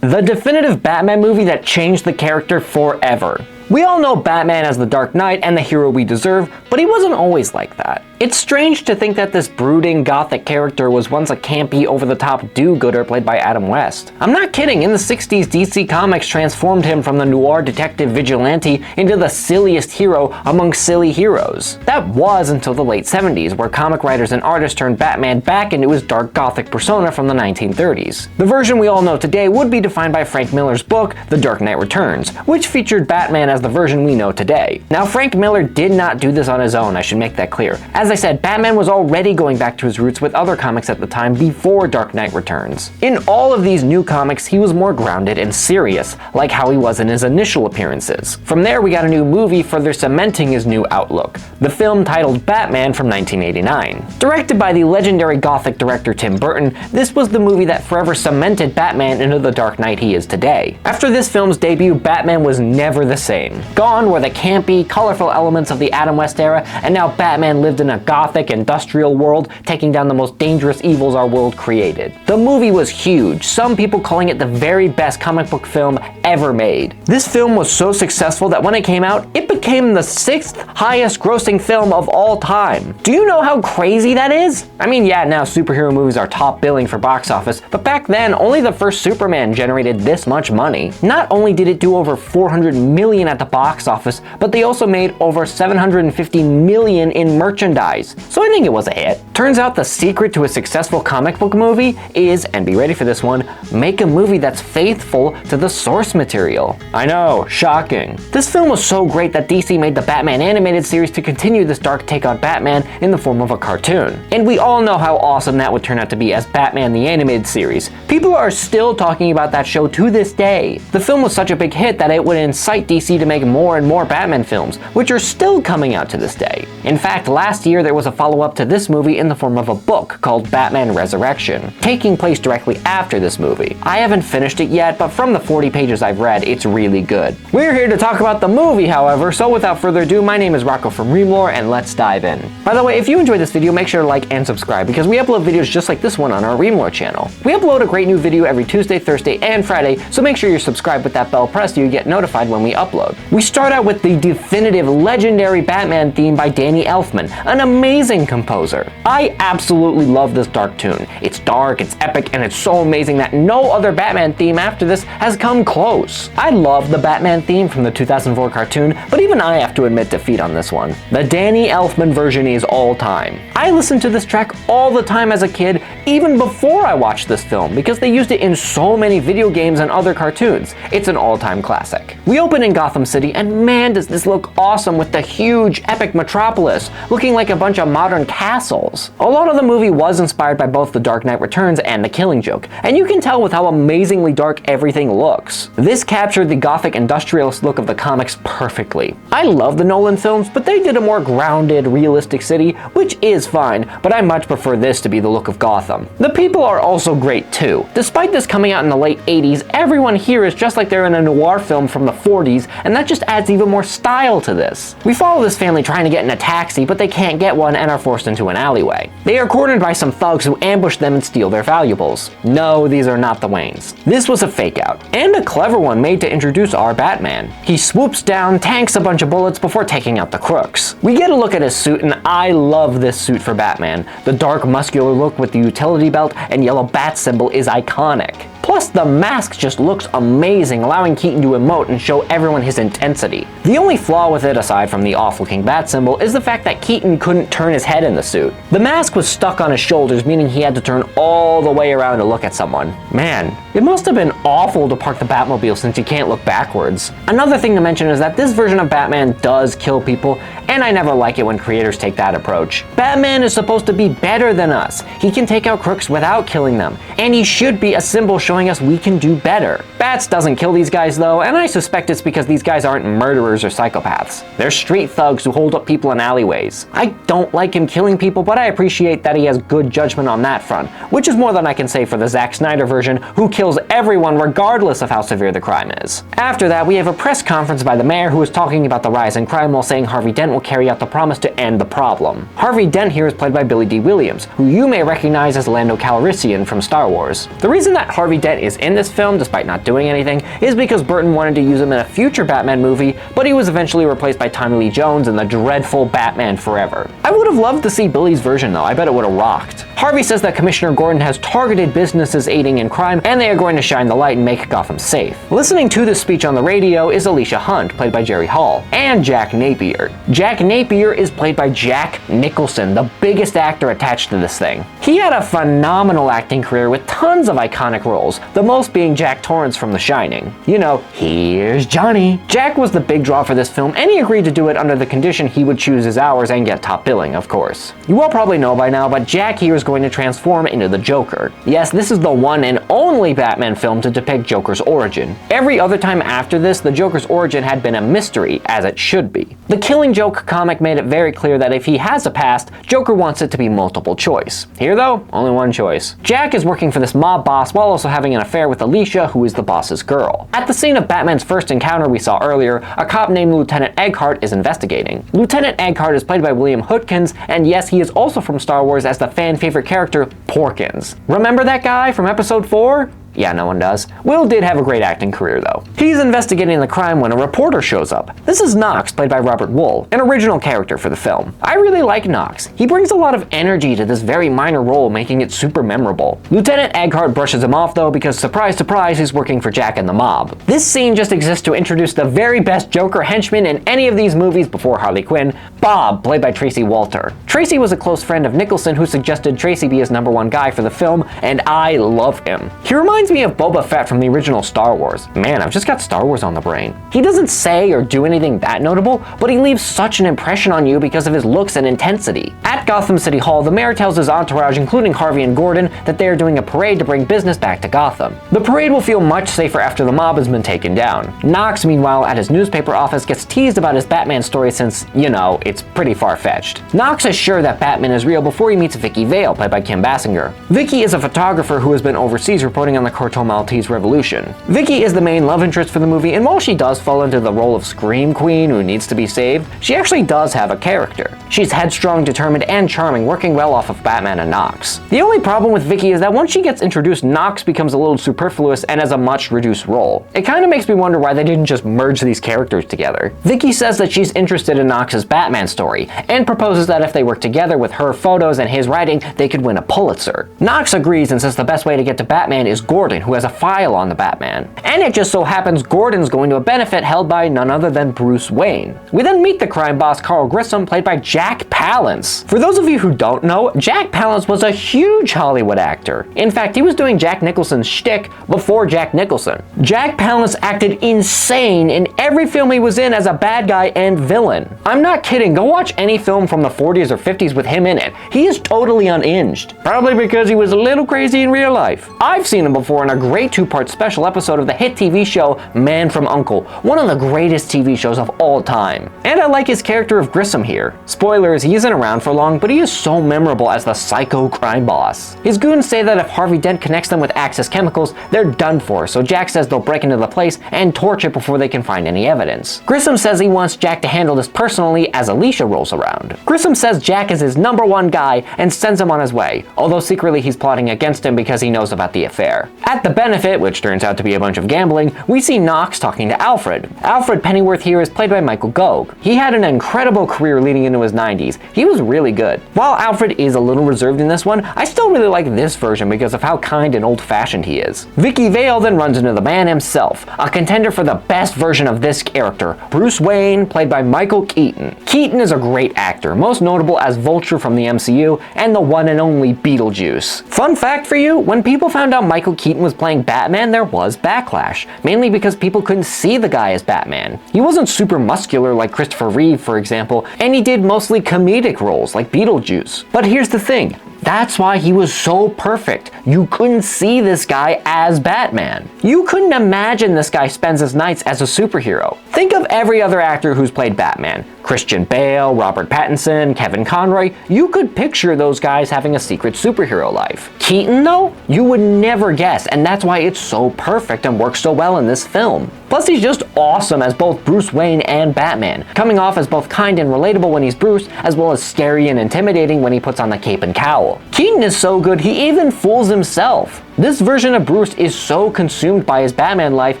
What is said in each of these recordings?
The definitive Batman movie that changed the character forever. We all know Batman as the Dark Knight and the hero we deserve, but he wasn't always like that. It's strange to think that this brooding, gothic character was once a campy, over-the-top do-gooder played by Adam West. I'm not kidding, in the 60s, DC Comics transformed him from the noir detective vigilante into the silliest hero among silly heroes. That was until the late 70s, where comic writers and artists turned Batman back into his dark gothic persona from the 1930s. The version we all know today would be defined by Frank Miller's book, The Dark Knight Returns, which featured Batman as the version we know today. Now, Frank Miller did not do this on his own, I should make that clear. As I said, Batman was already going back to his roots with other comics at the time before Dark Knight Returns. In all of these new comics, he was more grounded and serious, like how he was in his initial appearances. From there, we got a new movie further cementing his new outlook, the film titled Batman from 1989. Directed by the legendary Gothic director Tim Burton, this was the movie that forever cemented Batman into the Dark Knight he is today. After this film's debut, Batman was never the same. Gone were the campy, colorful elements of the Adam West era, and now Batman lived in a gothic, industrial world, taking down the most dangerous evils our world created. The movie was huge, some people calling it the very best comic book film ever made. This film was so successful that when it came out, it became the 6th highest grossing film of all time. Do you know how crazy that is? I mean, yeah, now superhero movies are top billing for box office, but back then, only the first Superman generated this much money. Not only did it do over $400 million at the box office, but they also made over $750 million in merchandise. So I think it was a hit. Turns out the secret to a successful comic book movie is, and be ready for this one, make a movie that's faithful to the source material. I know, shocking. This film was so great that DC made the Batman animated series to continue this dark take on Batman in the form of a cartoon. And we all know how awesome that would turn out to be as Batman the Animated Series. People are still talking about that show to this day. The film was such a big hit that it would incite DC to make more and more Batman films, which are still coming out to this day. In fact, last year there was a follow-up to this movie in the form of a book called Batman Resurrection, taking place directly after this movie. I haven't finished it yet, but from the 40 pages I've read, it's really good. We're here to talk about the movie, however, so without further ado, my name is Rocko from Remlore, and let's dive in. By the way, if you enjoyed this video, make sure to like and subscribe, because we upload videos just like this one on our Remlore channel. We upload a great new video every Tuesday, Thursday, and Friday, so make sure you're subscribed with that bell pressed so you get notified when we upload. We start out with the definitive legendary Batman theme by Danny Elfman, an amazing composer. I absolutely love this dark tune. It's dark, it's epic, and it's so amazing that no other Batman theme after this has come close. I love the Batman theme from the 2004 cartoon, but even I have to admit defeat on this one. The Danny Elfman version is all time. I listened to this track all the time as a kid, even before I watched this film, because they used it in so many video games and other cartoons. It's an all-time classic. We open in Gotham City, and man does this look awesome with the huge, epic metropolis, looking like a bunch of modern castles. A lot of the movie was inspired by both The Dark Knight Returns and The Killing Joke, and you can tell with how amazingly dark everything looks. This captured the gothic industrialist look of the comics perfectly. I love the Nolan films, but they did a more grounded, realistic city, which is fine, but I much prefer this to be the look of Gotham. The people are also great too. Despite this coming out in the late 80s, everyone here is just like they're in a noir film from the 40s, and that just adds even more style to this. We follow this family trying to get in a taxi, but they can't get one and are forced into an alleyway. They are cornered by some thugs who ambush them and steal their valuables. No, these are not the Waynes. This was a fake out, and a clever one made to introduce our Batman. He swoops down, tanks a bunch of bullets before taking out the crooks. We get a look at his suit, and I love this suit for Batman. The dark, muscular look with the utility belt and yellow bat symbol is iconic. Plus, the mask just looks amazing, allowing Keaton to emote and show everyone his intensity. The only flaw with it, aside from the off-looking bat symbol, is the fact that Keaton couldn't turn his head in the suit. The mask was stuck on his shoulders, meaning he had to turn all the way around to look at someone. Man, it must have been awful to park the Batmobile since you can't look backwards. Another thing to mention is that this version of Batman does kill people, and I never like it when creators take that approach. Batman is supposed to be better than us. He can take out crooks without killing them, and he should be a symbol showing us we can do better. Bats doesn't kill these guys though, and I suspect it's because these guys aren't murderers or psychopaths. They're street thugs who hold up people in alleyways. I don't like him killing people, but I appreciate that he has good judgment on that front, which is more than I can say for the Zack Snyder version, who kills everyone regardless of how severe the crime is. After that, we have a press conference by the mayor who is talking about the rise in crime while saying Harvey Dent will carry out the promise to end the problem. Harvey Dent here is played by Billy D. Williams, who you may recognize as Lando Calrissian from Star Wars. The reason that Harvey Harvey Dent is in this film despite not doing anything is because Burton wanted to use him in a future Batman movie, but he was eventually replaced by Tommy Lee Jones in the dreadful Batman Forever. I would have loved to see Billy's version though, I bet it would have rocked. Harvey says that Commissioner Gordon has targeted businesses aiding in crime, and they are going to shine the light and make Gotham safe. Listening to this speech on the radio is Alicia Hunt, played by Jerry Hall, and Jack Napier. Jack Napier is played by Jack Nicholson, the biggest actor attached to this thing. He had a phenomenal acting career with tons of iconic roles, the most being Jack Torrance from The Shining. You know, here's Johnny. Jack was the big draw for this film, and he agreed to do it under the condition he would choose his hours and get top billing, of course. You all probably know by now, but Jack here is going to transform into the Joker. Yes, this is the one and only Batman film to depict Joker's origin. Every other time after this, the Joker's origin had been a mystery, as it should be. The Killing Joke comic made it very clear that if he has a past, Joker wants it to be multiple choice. Here though, only one choice. Jack is working for this mob boss while also having an affair with Alicia, who is the boss's girl. At the scene of Batman's first encounter we saw earlier, a cop named Lieutenant Egghart is investigating. Lieutenant Egghart is played by William Hootkins, and yes, he is also from Star Wars as the fan favorite character Porkins. Remember that guy from episode 4? Yeah, no one does. Will did have a great acting career though. He's investigating the crime when a reporter shows up. This is Knox, played by Robert Wuhl, an original character for the film. I really like Knox. He brings a lot of energy to this very minor role, making it super memorable. Lieutenant Egghart brushes him off though because surprise surprise, he's working for Jack and the mob. This scene just exists to introduce the very best Joker henchman in any of these movies before Harley Quinn, Bob, played by Tracy Walter. Tracy was a close friend of Nicholson who suggested Tracy be his #1 guy for the film, and I love him. He reminds me of Boba Fett from the original Star Wars. Man, I've just got Star Wars on the brain. He doesn't say or do anything that notable, but he leaves such an impression on you because of his looks and intensity. At Gotham City Hall, the mayor tells his entourage, including Harvey and Gordon, that they are doing a parade to bring business back to Gotham. The parade will feel much safer after the mob has been taken down. Knox, meanwhile, at his newspaper office gets teased about his Batman story since, you know, it's pretty far-fetched. Knox is sure that Batman is real before he meets Vicky Vale, played by Kim Basinger. Vicky is a photographer who has been overseas reporting on the Corto Maltese Revolution. Vicky is the main love interest for the movie, and while she does fall into the role of Scream Queen who needs to be saved, she actually does have a character. She's headstrong, determined, and charming, working well off of Batman and Knox. The only problem with Vicky is that once she gets introduced, Knox becomes a little superfluous and has a much reduced role. It kind of makes me wonder why they didn't just merge these characters together. Vicky says that she's interested in Knox's Batman story, and proposes that if they work together with her photos and his writing, they could win a Pulitzer. Knox agrees and says the best way to get to Batman is Gordon, who has a file on the Batman. And it just so happens Gordon's going to a benefit held by none other than Bruce Wayne. We then meet the crime boss Carl Grissom, played by Jack Palance. For those of you who don't know, Jack Palance was a huge Hollywood actor. In fact, he was doing Jack Nicholson's shtick before Jack Nicholson. Jack Palance acted insane in every film he was in as a bad guy and villain. I'm not kidding, go watch any film from the 40s or 50s with him in it. He is totally unhinged. Probably because he was a little crazy in real life. I've seen him before in a great two-part special episode of the hit TV show Man from U.N.C.L.E., one of the greatest TV shows of all time. And I like his character of Grissom here. Spoilers, he isn't around for long, but he is so memorable as the psycho crime boss. His goons say that if Harvey Dent connects them with Axis chemicals, they're done for, so Jack says they'll break into the place and torch it before they can find any evidence. Grissom says he wants Jack to handle this personally as Alicia rolls around. Grissom says Jack is his #1 guy and sends him on his way, although secretly he's plotting against him because he knows about the affair. At the benefit, which turns out to be a bunch of gambling, we see Knox talking to Alfred. Alfred Pennyworth here is played by Michael Gove. He had an incredible career leading into his 90s. He was really good. While Alfred is a little reserved in this one, I still really like this version because of how kind and old-fashioned he is. Vicky Vale then runs into the man himself, a contender for the best version of this character, Bruce Wayne, played by Michael Keaton. Keaton is a great actor, most notable as Vulture from the MCU and the one and only Beetlejuice. Fun fact for you, when people found out Michael Keaton was playing Batman, there was backlash, mainly because people couldn't see the guy as Batman. He wasn't super muscular like Christopher Reeve, for example, and he did mostly comedic roles like Beetlejuice. But here's the thing, that's why he was so perfect. You couldn't see this guy as Batman. You couldn't imagine this guy spends his nights as a superhero. Think of every other actor who's played Batman. Christian Bale, Robert Pattinson, Kevin Conroy. You could picture those guys having a secret superhero life. Keaton, though, you would never guess, and that's why it's so perfect and works so well in this film. Plus, he's just awesome as both Bruce Wayne and Batman, coming off as both kind and relatable when he's Bruce, as well as scary and intimidating when he puts on the cape and cowl. Keaton is so good, he even fools himself. This version of Bruce is so consumed by his Batman life,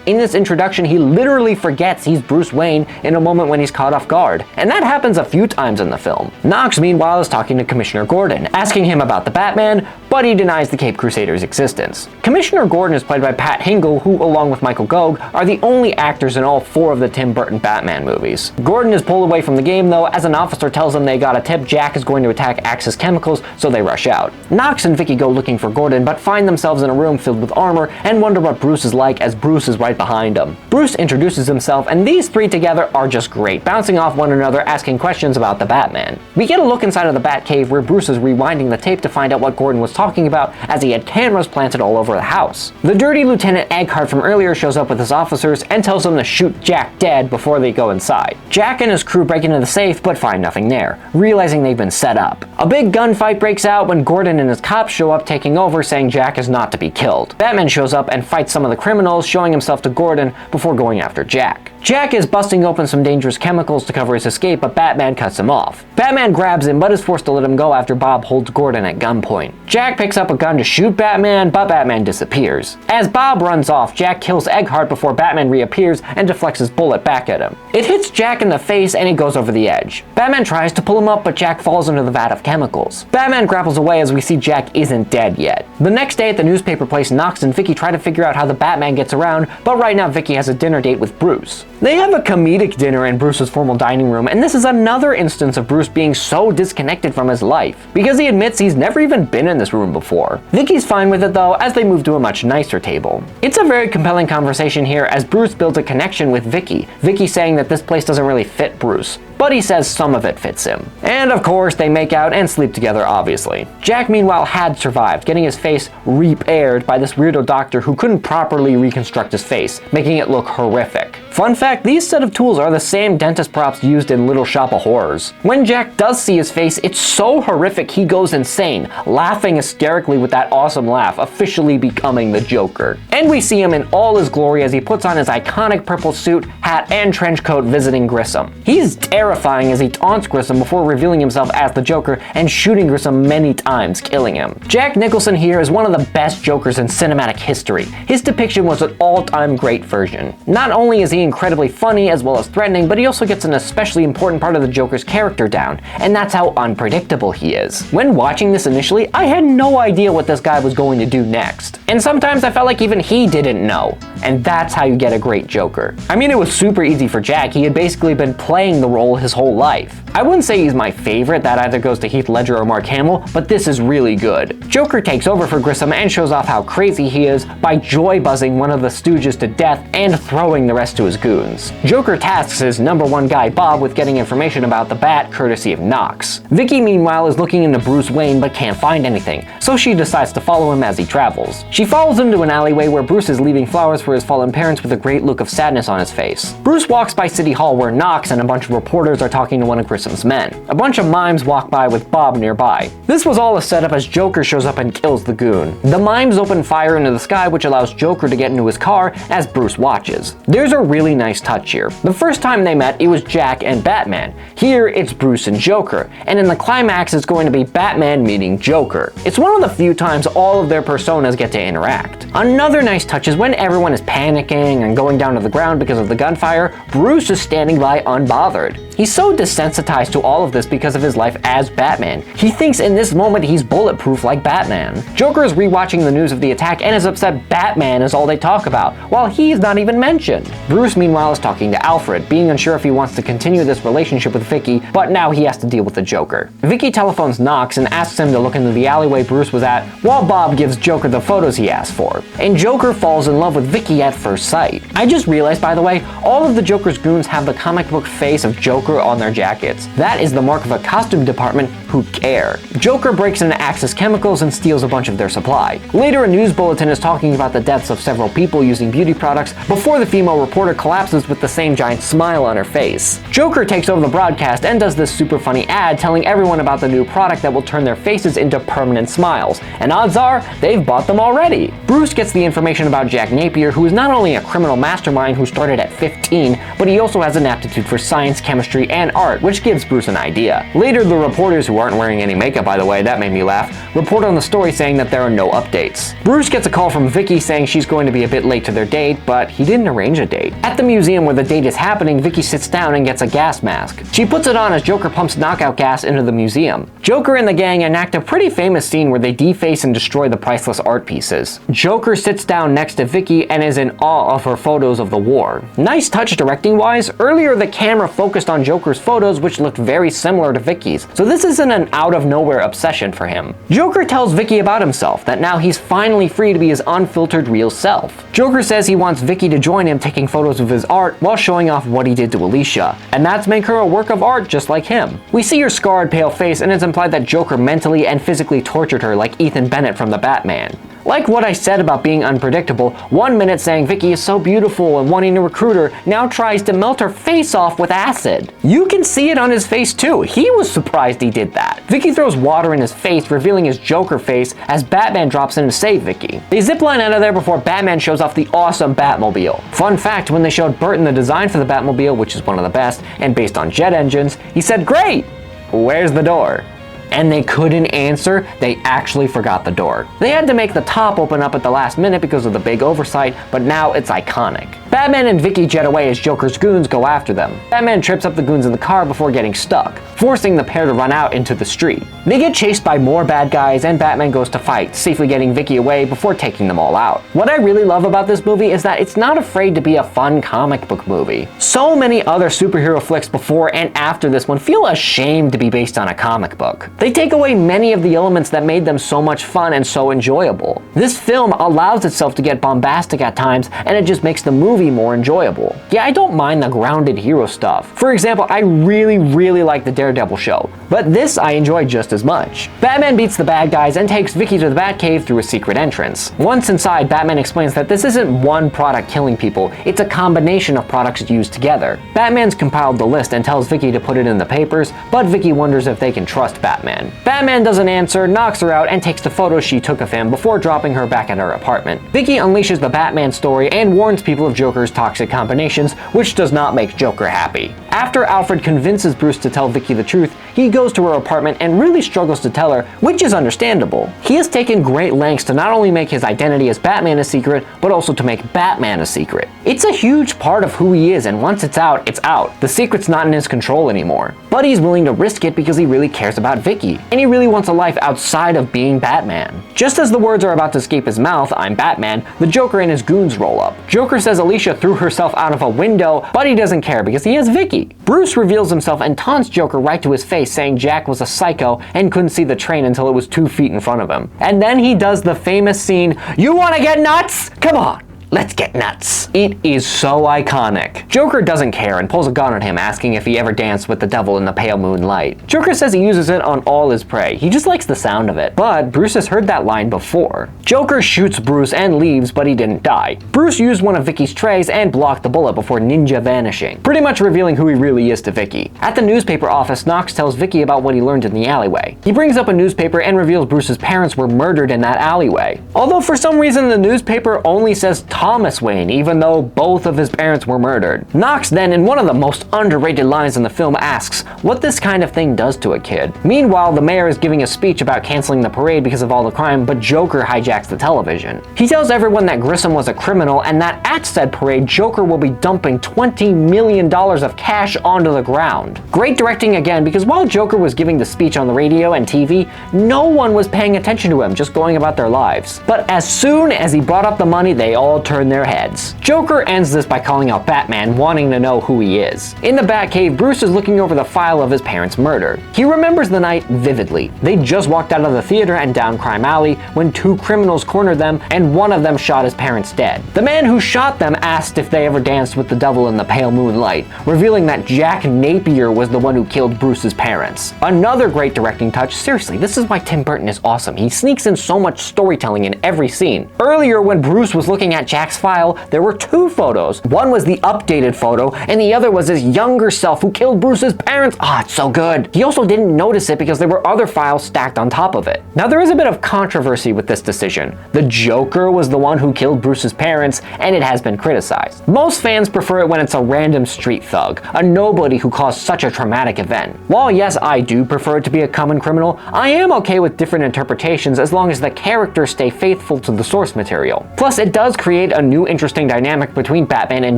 in this introduction he literally forgets he's Bruce Wayne in a moment when he's caught off guard. And that happens a few times in the film. Knox, meanwhile, is talking to Commissioner Gordon, asking him about the Batman, but he denies the Cape Crusader's existence. Commissioner Gordon is played by Pat Hingle, who, along with Michael Gove, are the only actors in all 4 of the Tim Burton Batman movies. Gordon is pulled away from the game, though, as an officer tells them they got a tip Jack is going to attack Axis Chemicals, so they rush out. Knox and Vicky go looking for Gordon, but find themselves in a room filled with armor and wonder what Bruce is like, as Bruce is right behind them. Bruce introduces himself, and these 3 together are just great, bouncing off one another, asking questions about the Batman. We get a look inside of the Batcave, where Bruce is rewinding the tape to find out what Gordon was talking about, as he had cameras planted all over the house. The dirty Lieutenant Eckhart from earlier shows up with his officers and tells them to shoot Jack dead before they go inside. Jack and his crew break into the safe but find nothing there, realizing they've been set up. A big gunfight breaks out when Gordon and his cops show up, taking over, saying Jack is not to be killed. Batman shows up and fights some of the criminals, showing himself to Gordon before going after Jack. Jack is busting open some dangerous chemicals to cover his escape, but Batman cuts him off. Batman grabs him but is forced to let him go after Bob holds Gordon at gunpoint. Jack picks up a gun to shoot Batman, but Batman disappears. As Bob runs off, Jack kills Eckhart before Batman reappears and deflects his bullet back at him. It hits Jack in the face and he goes over the edge. Batman tries to pull him up, but Jack falls into the vat of chemicals. Batman grapples away as we see Jack isn't dead yet. The next day at the newspaper place, Knox and Vicky try to figure out how the Batman gets around, but right now Vicky has a dinner date with Bruce. They have a comedic dinner in Bruce's formal dining room, and this is another instance of Bruce being so disconnected from his life, because he admits he's never even been in this room before. Vicky's fine with it though, as they move to a much nicer table. It's a very compelling conversation here as Bruce builds a connection with Vicky, Vicky saying that this place doesn't really fit Bruce, but he says some of it fits him. And of course, they make out and sleep together, obviously. Jack, meanwhile, had survived, getting his face repaired by this weirdo doctor who couldn't properly reconstruct his face, making it look horrific. Fun fact, these set of tools are the same dentist props used in Little Shop of Horrors. When Jack does see his face, it's so horrific he goes insane, laughing hysterically with that awesome laugh, officially becoming the Joker. And we see him in all his glory as he puts on his iconic purple suit, hat, and trench coat visiting Grissom. He's terrifying as he taunts Grissom before revealing himself as the Joker and shooting Grissom many times, killing him. Jack Nicholson here is one of the best Jokers in cinematic history. His depiction was an all-time great version. Not only is he incredibly funny as well as threatening, but he also gets an especially important part of the Joker's character down, and that's how unpredictable he is. When watching this initially, I had no idea what this guy was going to do next. And sometimes I felt like even he didn't know. And that's how you get a great Joker. I mean, it was super easy for Jack. He had basically been playing the role his whole life. I wouldn't say he's my favorite, that either goes to Heath Ledger or Mark Hamill, but this is really good. Joker takes over for Grissom and shows off how crazy he is by joy buzzing one of the Stooges to death and throwing the rest to his goons. Joker tasks his #1 guy Bob with getting information about the Bat courtesy of Knox. Vicky, meanwhile, is looking into Bruce Wayne but can't find anything, so she decides to follow him as he travels. She follows him to an alleyway where Bruce is leaving flowers for his fallen parents with a great look of sadness on his face. Bruce walks by City Hall where Knox and a bunch of reporters are talking to one of Grissom's men. A bunch of mimes walk by with Bob nearby. This was all a setup as Joker shows up and kills the goon. The mimes open fire into the sky, which allows Joker to get into his car as Bruce watches. There's a really nice touch here. The first time they met, it was Jack and Batman. Here, it's Bruce and Joker. And in the climax, it's going to be Batman meeting Joker. It's one of the few times all of their personas get to interact. Another nice touch is when everyone is panicking and going down to the ground because of the gunfire, Bruce is standing by unbothered. He's so desensitized to all of this because of his life as Batman. He thinks in this moment he's bulletproof like Batman. Joker is rewatching the news of the attack and is upset Batman is all they talk about, while he's not even mentioned. Bruce, meanwhile, is talking to Alfred, being unsure if he wants to continue this relationship with Vicky, but now he has to deal with the Joker. Vicky telephones Knox and asks him to look into the alleyway Bruce was at, while Bob gives Joker the photos he asked for. And Joker falls in love with Vicky at first sight. I just realized, by the way, all of the Joker's goons have the comic book face of Joker on their jackets. That is the mark of a costume department who care. Joker breaks into Axis Chemicals and steals a bunch of their supply. Later, a news bulletin is talking about the deaths of several people using beauty products before the female reporter collapses with the same giant smile on her face. Joker takes over the broadcast and does this super funny ad telling everyone about the new product that will turn their faces into permanent smiles, and odds are they've bought them already. Bruce gets the information about Jack Napier, who is not only a criminal mastermind who started at 15, but he also has an aptitude for science, chemistry, and art, which gives Bruce an idea. Later, the reporters who aren't wearing any makeup, by the way, that made me laugh, report on the story saying that there are no updates. Bruce gets a call from Vicky saying she's going to be a bit late to their date, but he didn't arrange a date. At the museum where the date is happening, Vicky sits down and gets a gas mask. She puts it on as Joker pumps knockout gas into the museum. Joker and the gang enact a pretty famous scene where they deface and destroy the priceless art pieces. Joker sits down next to Vicky and is in awe of her photos of the war. Nice touch directing wise. Earlier the camera focused on Joker's photos, which looked very similar to Vicky's, so this isn't an out of nowhere obsession for him. Joker tells Vicky about himself, that now he's finally free to be his unfiltered real self. Joker says he wants Vicky to join him taking photos of his art while showing off what he did to Alicia, and that's make her a work of art just like him. We see her scarred, pale face, and it's implied that Joker mentally and physically tortured her like Ethan Bennett from the Batman. Like what I said about being unpredictable, 1 minute saying Vicky is so beautiful and wanting to recruit her, now tries to melt her face off with acid. You can see it on his face too. He was surprised he did that. Vicky throws water in his face, revealing his Joker face as Batman drops in to save Vicky. They zipline out of there before Batman shows off the awesome Batmobile. Fun fact, when they showed Burton the design for the Batmobile, which is one of the best, and based on jet engines, he said, "Great! Where's the door?" And they couldn't answer, they actually forgot the door. They had to make the top open up at the last minute because of the big oversight, but now it's iconic. Batman and Vicky jet away as Joker's goons go after them. Batman trips up the goons in the car before getting stuck, forcing the pair to run out into the street. They get chased by more bad guys and Batman goes to fight, safely getting Vicky away before taking them all out. What I really love about this movie is that it's not afraid to be a fun comic book movie. So many other superhero flicks before and after this one feel ashamed to be based on a comic book. They take away many of the elements that made them so much fun and so enjoyable. This film allows itself to get bombastic at times, and it just makes the movie more enjoyable. Yeah, I don't mind the grounded hero stuff. For example, I really like the Daredevil show, but this I enjoy just as much. Batman beats the bad guys and takes Vicky to the Batcave through a secret entrance. Once inside, Batman explains that this isn't one product killing people, it's a combination of products used together. Batman's compiled the list and tells Vicky to put it in the papers, but Vicky wonders if they can trust Batman. Batman doesn't answer, knocks her out, and takes the photos she took of him before dropping her back at her apartment. Vicky unleashes the Batman story and warns people of Joker's toxic combinations, which does not make Joker happy. After Alfred convinces Bruce to tell Vicky the truth, he goes to her apartment and really struggles to tell her, which is understandable. He has taken great lengths to not only make his identity as Batman a secret, but also to make Batman a secret. It's a huge part of who he is, and once it's out, it's out. The secret's not in his control anymore. But he's willing to risk it because he really cares about Vicky, and he really wants a life outside of being Batman. Just as the words are about to escape his mouth, "I'm Batman," the Joker and his goons roll up. Joker says Alicia threw herself out of a window, but he doesn't care because he has Vicky. Bruce reveals himself and taunts Joker right to his face, saying Jack was a psycho and couldn't see the train until it was 2 feet in front of him. And then he does the famous scene, "You wanna get nuts? Come on! Let's get nuts." It is so iconic. Joker doesn't care and pulls a gun at him, asking if he ever danced with the devil in the pale moonlight. Joker says he uses it on all his prey. He just likes the sound of it. But Bruce has heard that line before. Joker shoots Bruce and leaves, but he didn't die. Bruce used one of Vicky's trays and blocked the bullet before ninja vanishing, pretty much revealing who he really is to Vicky. At the newspaper office, Knox tells Vicky about what he learned in the alleyway. He brings up a newspaper and reveals Bruce's parents were murdered in that alleyway. Although for some reason the newspaper only says Thomas Wayne, even though both of his parents were murdered. Knox then, in one of the most underrated lines in the film, asks what this kind of thing does to a kid. Meanwhile, the mayor is giving a speech about canceling the parade because of all the crime, but Joker hijacks the television. He tells everyone that Grissom was a criminal and that at said parade, Joker will be dumping $20 million of cash onto the ground. Great directing again, because while Joker was giving the speech on the radio and TV, no one was paying attention to him, just going about their lives. But as soon as he brought up the money, they all turned their heads. Joker ends this by calling out Batman, wanting to know who he is. In the Batcave, Bruce is looking over the file of his parents' murder. He remembers the night vividly. They just walked out of the theater and down Crime Alley when 2 criminals cornered them and one of them shot his parents dead. The man who shot them asked if they ever danced with the devil in the pale moonlight, revealing that Jack Napier was the one who killed Bruce's parents. Another great directing touch. Seriously, this is why Tim Burton is awesome. He sneaks in so much storytelling in every scene. Earlier, when Bruce was looking at Jack's file, there were 2 photos. One was the updated photo, and the other was his younger self who killed Bruce's parents. It's so good. He also didn't notice it because there were other files stacked on top of it. Now there is a bit of controversy with this decision. The Joker was the one who killed Bruce's parents, and it has been criticized. Most fans prefer it when it's a random street thug, a nobody who caused such a traumatic event. While yes, I do prefer it to be a common criminal, I am okay with different interpretations as long as the characters stay faithful to the source material. Plus, it does create a new interesting dynamic between Batman and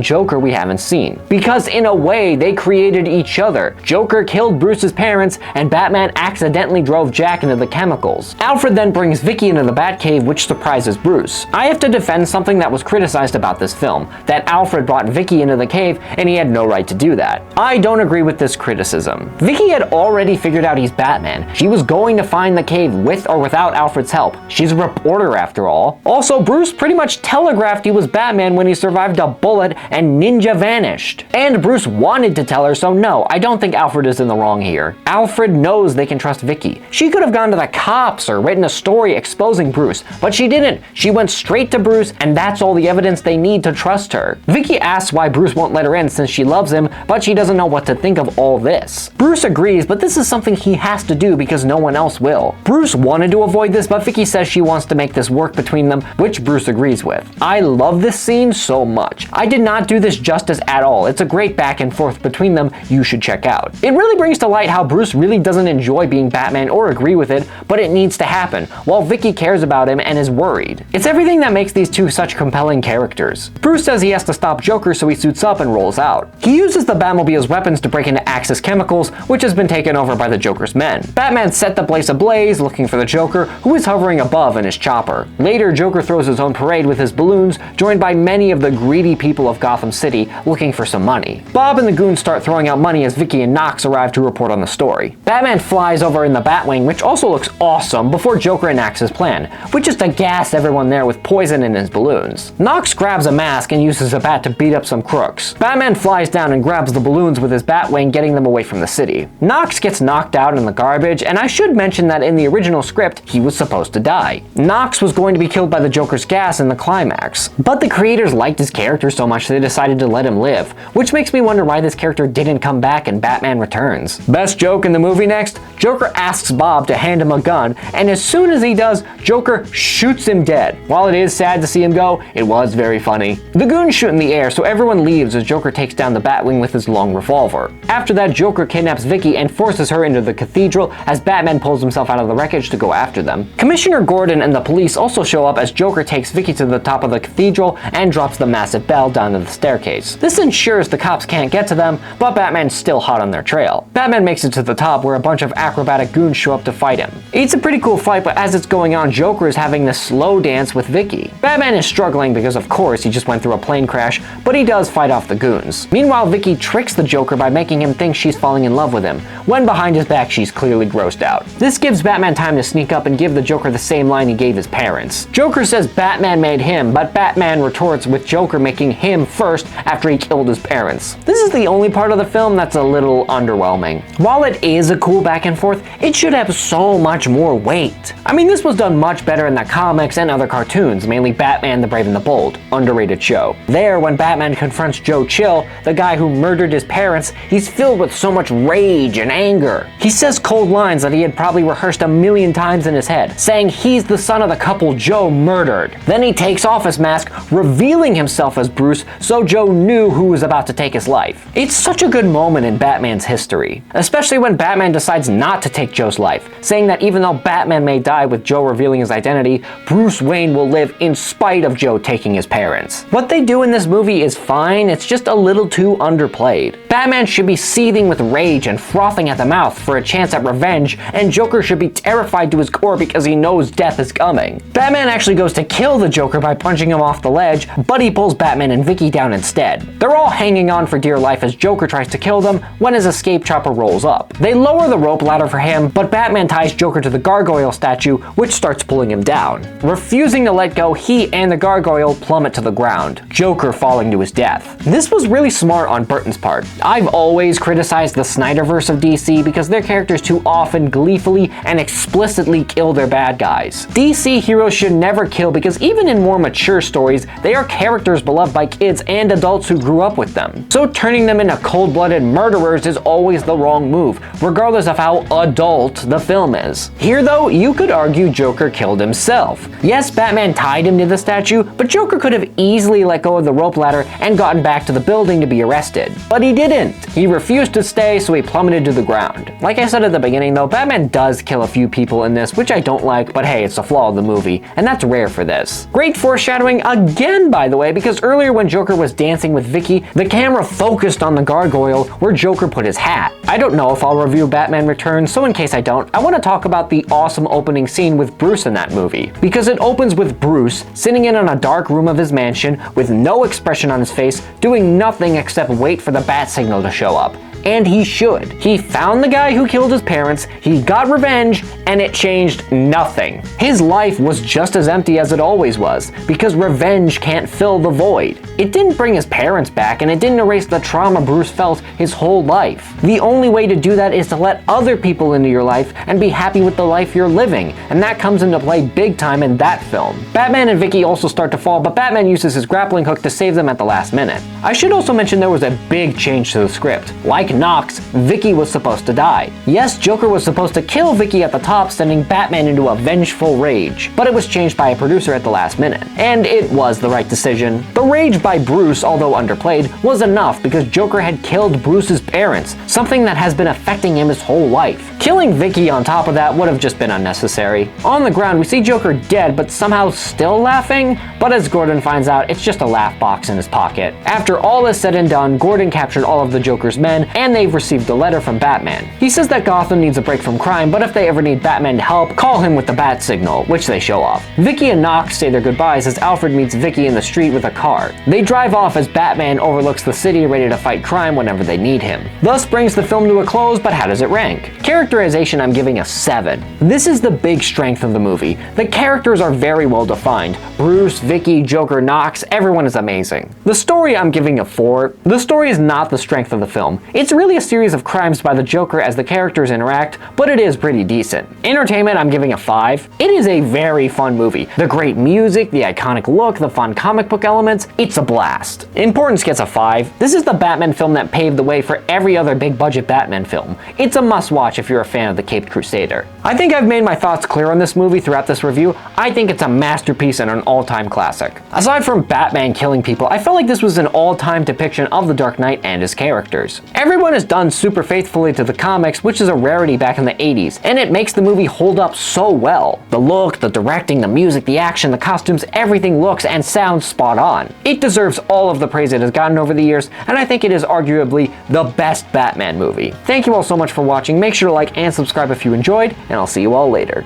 Joker we haven't seen. Because in a way, they created each other. Joker killed Bruce's parents, and Batman accidentally drove Jack into the chemicals. Alfred then brings Vicky into the Batcave, which surprises Bruce. I have to defend something that was criticized about this film, that Alfred brought Vicky into the cave and he had no right to do that. I don't agree with this criticism. Vicky had already figured out he's Batman. She was going to find the cave with or without Alfred's help. She's a reporter after all. Also, Bruce pretty much telegraphed he was Batman when he survived a bullet and ninja vanished. And Bruce wanted to tell her, so no, I don't think Alfred is in the wrong here. Alfred knows they can trust Vicky. She could have gone to the cops or written a story exposing Bruce, but she didn't. She went straight to Bruce, and that's all the evidence they need to trust her. Vicky asks why Bruce won't let her in since she loves him, but she doesn't know what to think of all this. Bruce agrees, but this is something he has to do because no one else will. Bruce wanted to avoid this, but Vicky says she wants to make this work between them, which Bruce agrees with. I love this scene so much. I did not do this justice at all. It's a great back and forth between them you should check out. It really brings to light how Bruce really doesn't enjoy being Batman or agree with it, but it needs to happen, while Vicky cares about him and is worried. It's everything that makes these two such compelling characters. Bruce says he has to stop Joker, so he suits up and rolls out. He uses the Batmobile's weapons to break into Axis Chemicals, which has been taken over by the Joker's men. Batman set the place ablaze, looking for the Joker, who is hovering above in his chopper. Later, Joker throws his own parade with his balloons, joined by many of the greedy people of Gotham City looking for some money. Bob and the goons start throwing out money as Vicky and Knox arrive to report on the story. Batman flies over in the Batwing, which also looks awesome, before Joker enacts his plan, which is to gas everyone there with poison in his balloons. Knox grabs a mask and uses a bat to beat up some crooks. Batman flies down and grabs the balloons with his Batwing, getting them away from the city. Knox gets knocked out in the garbage, and I should mention that in the original script, he was supposed to die. Knox was going to be killed by the Joker's gas in the climax, but the creators liked his character so much they decided to let him live, which makes me wonder why this character didn't come back in Batman Returns. Best joke in the movie next? Joker asks Bob to hand him a gun, and as soon as he does, Joker shoots him dead. While it is sad to see him go, it was very funny. The goons shoot in the air, so everyone leaves as Joker takes down the Batwing with his long revolver. After that, Joker kidnaps Vicky and forces her into the cathedral as Batman pulls himself out of the wreckage to go after them. Commissioner Gordon and the police also show up as Joker takes Vicky to the top of the cathedral and drops the massive bell down to the staircase. This ensures the cops can't get to them, but Batman's still hot on their trail. Batman makes it to the top where a bunch of acrobatic goons show up to fight him. It's a pretty cool fight, but as it's going on, Joker is having this slow dance with Vicky. Batman is struggling because of course he just went through a plane crash, but he does fight off the goons. Meanwhile, Vicky tricks the Joker by making him think she's falling in love with him, when behind his back she's clearly grossed out. This gives Batman time to sneak up and give the Joker the same line he gave his parents. Joker says Batman made him, but Batman retorts with Joker making him first after he killed his parents. This is the only part of the film that's a little underwhelming. While it is a cool back and forth, it should have so much more weight. I mean, this was done much better in the comics and other cartoons, mainly Batman the Brave and the Bold. Underrated show. There, when Batman confronts Joe Chill, the guy who murdered his parents, he's filled with so much rage and anger. He says cold lines that he had probably rehearsed a million times in his head, saying he's the son of the couple Joe murdered. Then he takes off his mask, revealing himself as Bruce, so Joe knew who was about to take his life. It's such a good moment in Batman's history, especially when Batman decides not to take Joe's life, saying that even though Batman may die with Joe revealing his identity, Bruce Wayne will live in spite of Joe taking his parents. What they do in this movie is fine, it's just a little too underplayed. Batman should be seething with rage and frothing at the mouth for a chance at revenge, and Joker should be terrified to his core because he knows death is coming. Batman actually goes to kill the Joker by punching him off the ledge, but he pulls Batman and Vicky down instead. They're all hanging on for dear life as Joker tries to kill them when his escape chopper rolls up. They lower the rope ladder for him, but Batman ties Joker to the gargoyle statue, which starts pulling him down. Refusing to let go, he and the gargoyle plummet to the ground, Joker falling to his death. This was really smart on Burton's part. I've always criticized the Snyderverse of DC because their characters too often gleefully and explicitly kill their bad guys. DC heroes should never kill because even in more mature stories, they are characters beloved by kids and adults who grew up with them. So turning them into cold-blooded murderers is always the wrong move, regardless of how adult the film is. Here, the though, you could argue Joker killed himself. Yes, Batman tied him to the statue, but Joker could have easily let go of the rope ladder and gotten back to the building to be arrested. But he didn't. He refused to stay, so he plummeted to the ground. Like I said at the beginning though, Batman does kill a few people in this, which I don't like, but hey, it's a flaw of the movie, and that's rare for this. Great foreshadowing again, by the way, because earlier when Joker was dancing with Vicky, the camera focused on the gargoyle where Joker put his hat. I don't know if I'll review Batman Returns, so in case I don't, I want to talk about the awesome opening scene with Bruce in that movie. Because it opens with Bruce sitting in a dark room of his mansion with no expression on his face, doing nothing except wait for the bat signal to show up. And he should. He found the guy who killed his parents, he got revenge, and it changed nothing. His life was just as empty as it always was, because revenge can't fill the void. It didn't bring his parents back, and it didn't erase the trauma Bruce felt his whole life. The only way to do that is to let other people into your life and be happy with the life you're living, and that comes into play big time in that film. Batman and Vicky also start to fall, but Batman uses his grappling hook to save them at the last minute. I should also mention there was a big change to the script. Like Knox, Vicky was supposed to die. Yes, Joker was supposed to kill Vicky at the top, sending Batman into a vengeful rage, but it was changed by a producer at the last minute. And it was the right decision. The rage by Bruce, although underplayed, was enough because Joker had killed Bruce's parents, something that has been affecting him his whole life. Killing Vicky on top of that would have just been unnecessary. On the ground, we see Joker dead, but somehow still laughing, but as Gordon finds out, it's just a laugh box in his pocket. After all is said and done, Gordon captured all of the Joker's men, and they've received a letter from Batman. He says that Gotham needs a break from crime, but if they ever need Batman to help, call him with the bat signal, which they show off. Vicky and Knox say their goodbyes as Alfred meets Vicky in the street with a car. They drive off as Batman overlooks the city ready to fight crime whenever they need him. Thus brings the film to a close, but how does it rank? Characterization, I'm giving a 7. This is the big strength of the movie. The characters are very well defined. Bruce, Vicky, Joker, Knox, everyone is amazing. The story, I'm giving a 4. The story is not the strength of the film. It's really a series of crimes by the Joker as the characters interact, but it is pretty decent. Entertainment, I'm giving a 5. It is a very fun movie. The great music, the iconic look, the fun comic book elements, it's a blast. Importance gets a 5. This is the Batman film that paved the way for every other big budget Batman film. It's a must watch if you're a fan of the Caped Crusader. I think I've made my thoughts clear on this movie throughout this review. I think it's a masterpiece and an all-time classic. Aside from Batman killing people, I felt like this was an all-time depiction of the Dark Knight and his characters. Everyone is done super faithfully to the comics, which is a rarity back in the 80s, and it makes the movie hold up so well. The look, the directing, the music, the action, the costumes, everything looks and sounds spot on. It deserves all of the praise it has gotten over the years, and I think it is arguably the best Batman movie. Thank you all so much for watching. Make sure to like and subscribe if you enjoyed, and I'll see you all later.